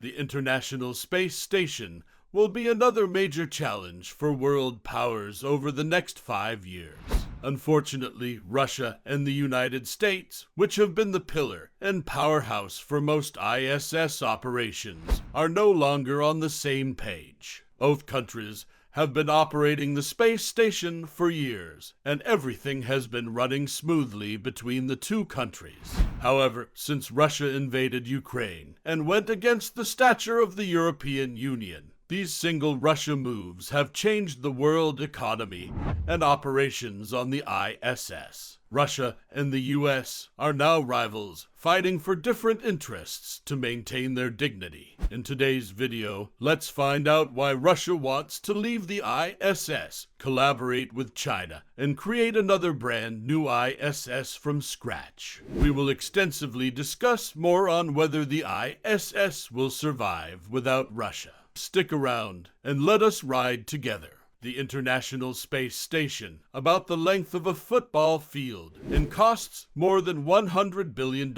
The International Space Station will be another major challenge for world powers over the next 5 years. Unfortunately, Russia and the United States, which have been the pillar and powerhouse for most ISS operations, are no longer on the same page. Both countries have been operating the space station for years, and everything has been running smoothly between the two countries. However, since Russia invaded Ukraine and went against the stature of the European Union, these single Russia moves have changed the world economy and operations on the ISS. Russia and the US are now rivals, fighting for different interests to maintain their dignity. In today's video, let's find out why Russia wants to leave the ISS, collaborate with China, and create another brand new ISS from scratch. We will extensively discuss more on whether the ISS will survive without Russia. Stick around and let us ride together. The International Space Station, about the length of a football field and costs more than $100 billion,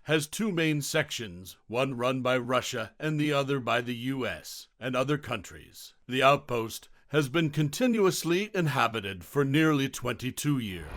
has two main sections, one run by Russia and the other by the US and other countries. The outpost has been continuously inhabited for nearly 22 years.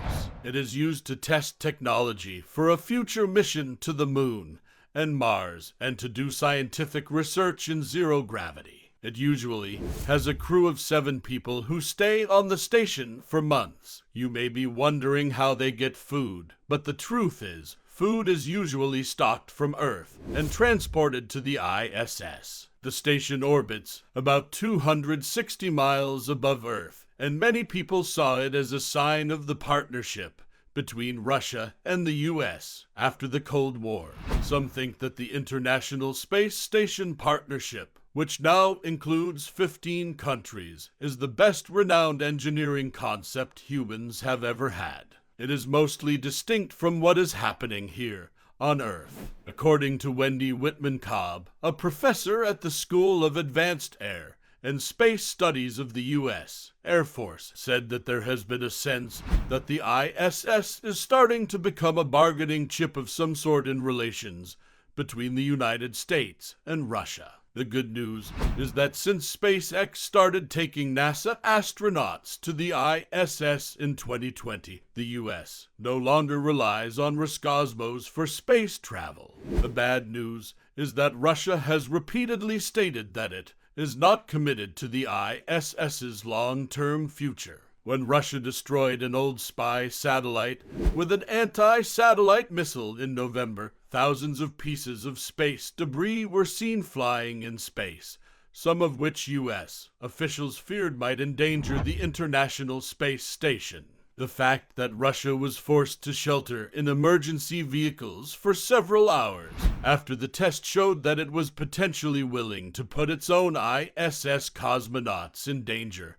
It is used to test technology for a future mission to the Moon and Mars, and to do scientific research in zero gravity. It usually has a crew of 7 people who stay on the station for months. You may be wondering how they get food, but the truth is, food is usually stocked from Earth and transported to the ISS. The station orbits about 260 miles above Earth, and many people saw it as a sign of the partnership between Russia and the US after the Cold War. Some think that the International Space Station partnership, which now includes 15 countries, is the best renowned engineering concept humans have ever had. It is mostly distinct from what is happening here on Earth. According to Wendy Whitman-Cobb, a professor at the School of Advanced Air and Space Studies of the U.S. Air Force, said that there has been a sense that the ISS is starting to become a bargaining chip of some sort in relations between the United States and Russia. The good news is that since SpaceX started taking NASA astronauts to the ISS in 2020, the U.S. no longer relies on Roscosmos for space travel. The bad news is that Russia has repeatedly stated that it is not committed to the ISS's long-term future. When Russia destroyed an old spy satellite with an anti-satellite missile in November, thousands of pieces of space debris were seen flying in space, some of which U.S. officials feared might endanger the International Space Station. The fact that Russia was forced to shelter in emergency vehicles for several hours after the test showed that it was potentially willing to put its own ISS cosmonauts in danger,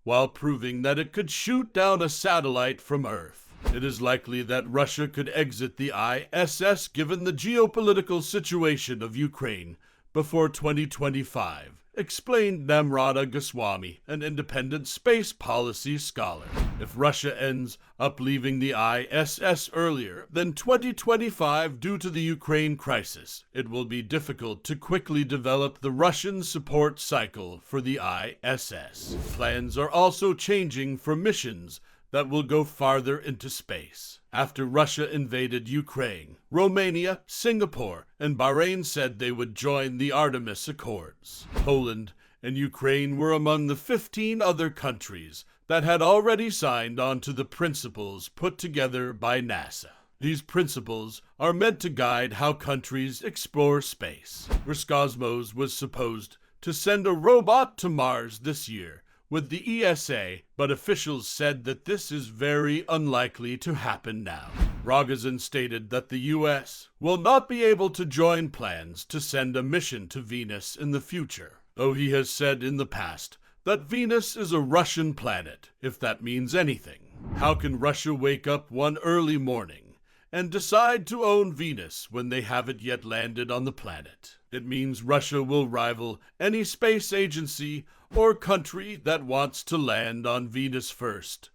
while proving that it could shoot down a satellite from Earth. It is likely that Russia could exit the ISS given the geopolitical situation of Ukraine before 2025, explained Namrata Goswami, an independent space policy scholar. If Russia ends up leaving the ISS earlier than 2025 due to the Ukraine crisis, it will be difficult to quickly develop the Russian support cycle for the ISS. Plans are also changing for missions that will go farther into space. After Russia invaded Ukraine, Romania, Singapore, and Bahrain said they would join the Artemis Accords. Poland and Ukraine were among the 15 other countries that had already signed on to the principles put together by NASA. These principles are meant to guide how countries explore space. Roscosmos was supposed to send a robot to Mars this year with the ESA, but officials said that this is very unlikely to happen now. Rogozin stated that the U.S. will not be able to join plans to send a mission to Venus in the future, though he has said in the past that Venus is a Russian planet, if that means anything. How can Russia wake up one early morning and decide to own Venus when they haven't yet landed on the planet? It means Russia will rival any space agency or country that wants to land on Venus first,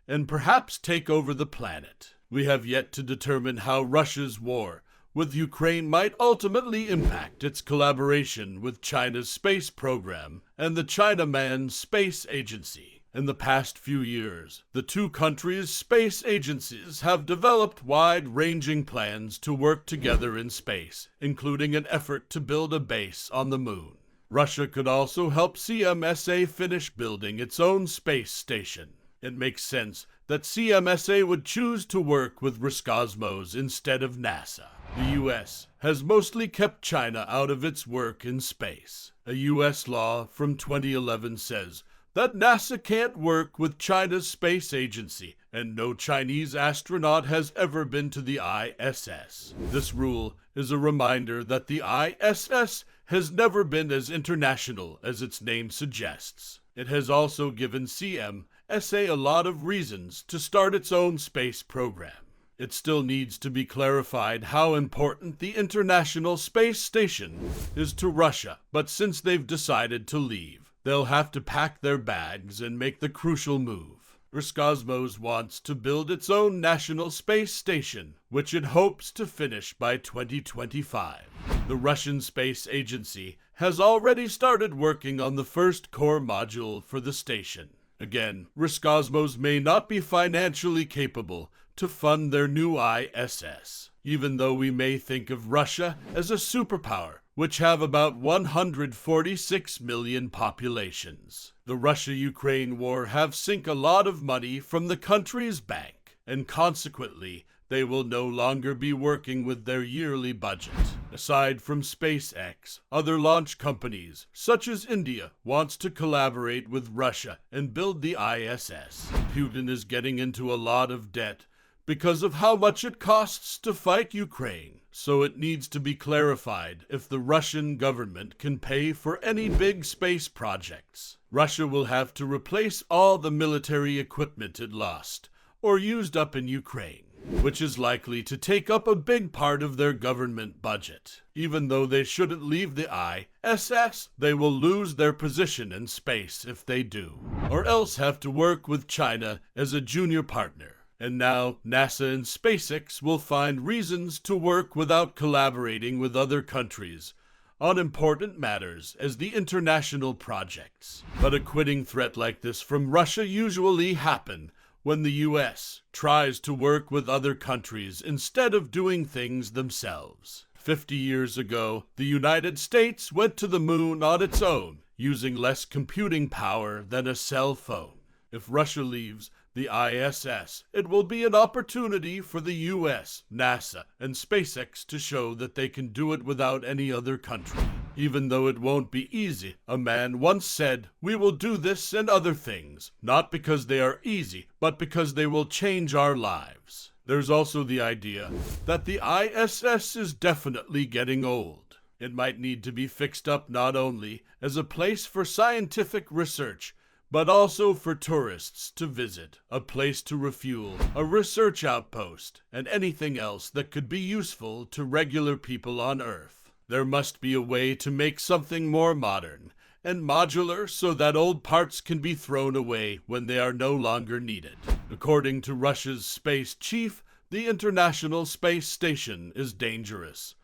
and perhaps take over the planet. We have yet to determine how Russia's war with Ukraine might ultimately impact its collaboration with China's space program and the China Manned Space Agency. In the past few years, the two countries' space agencies have developed wide-ranging plans to work together in space, including an effort to build a base on the moon. Russia could also help CMSA finish building its own space station. It makes sense that CMSA would choose to work with Roscosmos instead of NASA. The U.S. has mostly kept China out of its work in space. A U.S. law from 2011 says that NASA can't work with China's space agency, and no Chinese astronaut has ever been to the ISS. This rule is a reminder that the ISS has never been as international as its name suggests. It has also given CMSA a lot of reasons to start its own space program. It still needs to be clarified how important the International Space Station is to Russia, but since they've decided to leave, they'll have to pack their bags and make the crucial move. Roscosmos wants to build its own national space station, which it hopes to finish by 2025. The Russian Space Agency has already started working on the first core module for the station. Again, Roscosmos may not be financially capable to fund their new ISS, even though we may think of Russia as a superpower, which have about 146 million populations. The Russia-Ukraine war have sunk a lot of money from the country's bank, and consequently, they will no longer be working with their yearly budget. Aside from SpaceX, other launch companies, such as India, wants to collaborate with Russia and build the ISS. Putin is getting into a lot of debt because of how much it costs to fight Ukraine, so it needs to be clarified if the Russian government can pay for any big space projects. Russia will have to replace all the military equipment it lost or used up in Ukraine, which is likely to take up a big part of their government budget. Even though they shouldn't leave the ISS, they will lose their position in space if they do, or else have to work with China as a junior partner. And now, NASA and SpaceX will find reasons to work without collaborating with other countries on important matters as the international projects. But a quitting threat like this from Russia usually happens when the U.S. tries to work with other countries instead of doing things themselves. 50 years ago, the United States went to the moon on its own, using less computing power than a cell phone. If Russia leaves the ISS, it will be an opportunity for the US, NASA, and SpaceX to show that they can do it without any other country. Even though it won't be easy, a man once said, "We will do this and other things, not because they are easy, but because they will change our lives." There's also the idea that the ISS is definitely getting old. It might need to be fixed up not only as a place for scientific research, but also for tourists to visit, a place to refuel, a research outpost, and anything else that could be useful to regular people on Earth. There must be a way to make something more modern and modular so that old parts can be thrown away when they are no longer needed. According to Russia's space chief, the International Space Station is dangerous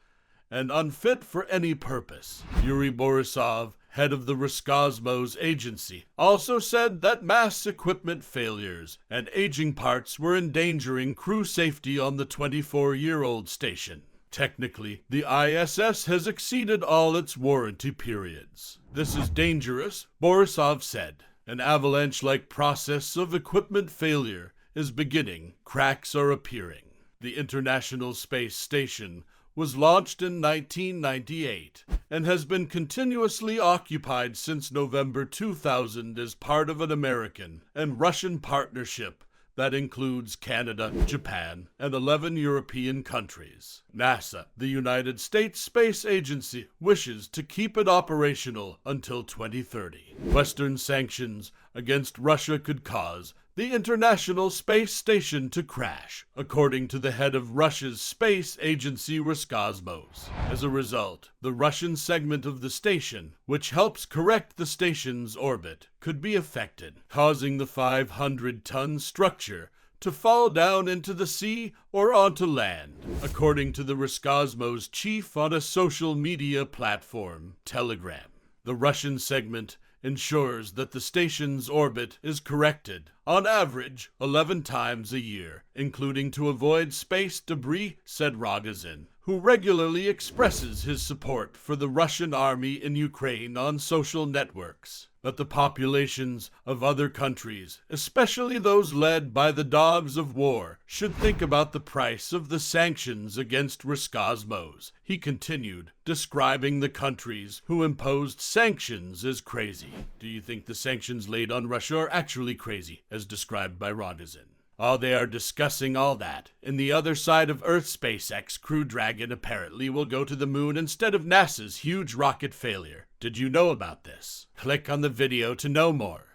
and unfit for any purpose. Yuri Borisov, head of the Roscosmos agency, also said that mass equipment failures and aging parts were endangering crew safety on the 24-year-old station. Technically, the ISS has exceeded all its warranty periods. This is dangerous, Borisov said. An avalanche-like process of equipment failure is beginning. Cracks are appearing. The International Space Station was launched in 1998 and has been continuously occupied since November 2000 as part of an American and Russian partnership that includes Canada, Japan, and 11 European countries. NASA, the United States Space Agency, wishes to keep it operational until 2030. Western sanctions against Russia could cause the International Space Station to crash, according to the head of Russia's space agency Roscosmos. As a result, the Russian segment of the station, which helps correct the station's orbit, could be affected, causing the 500-ton structure to fall down into the sea or onto land, according to the Roscosmos chief on a social media platform, Telegram. The Russian segment ensures that the station's orbit is corrected, on average, 11 times a year, including to avoid space debris, said Rogozin, who regularly expresses his support for the Russian army in Ukraine on social networks. But the populations of other countries, especially those led by the dogs of war, should think about the price of the sanctions against Roscosmos, he continued, describing the countries who imposed sanctions as crazy. Do you think the sanctions laid on Russia are actually crazy, as described by Rogozin? Oh, they are discussing all that. And the other side of Earth, SpaceX Crew Dragon apparently will go to the moon instead of NASA's huge rocket failure. Did you know about this? Click on the video to know more.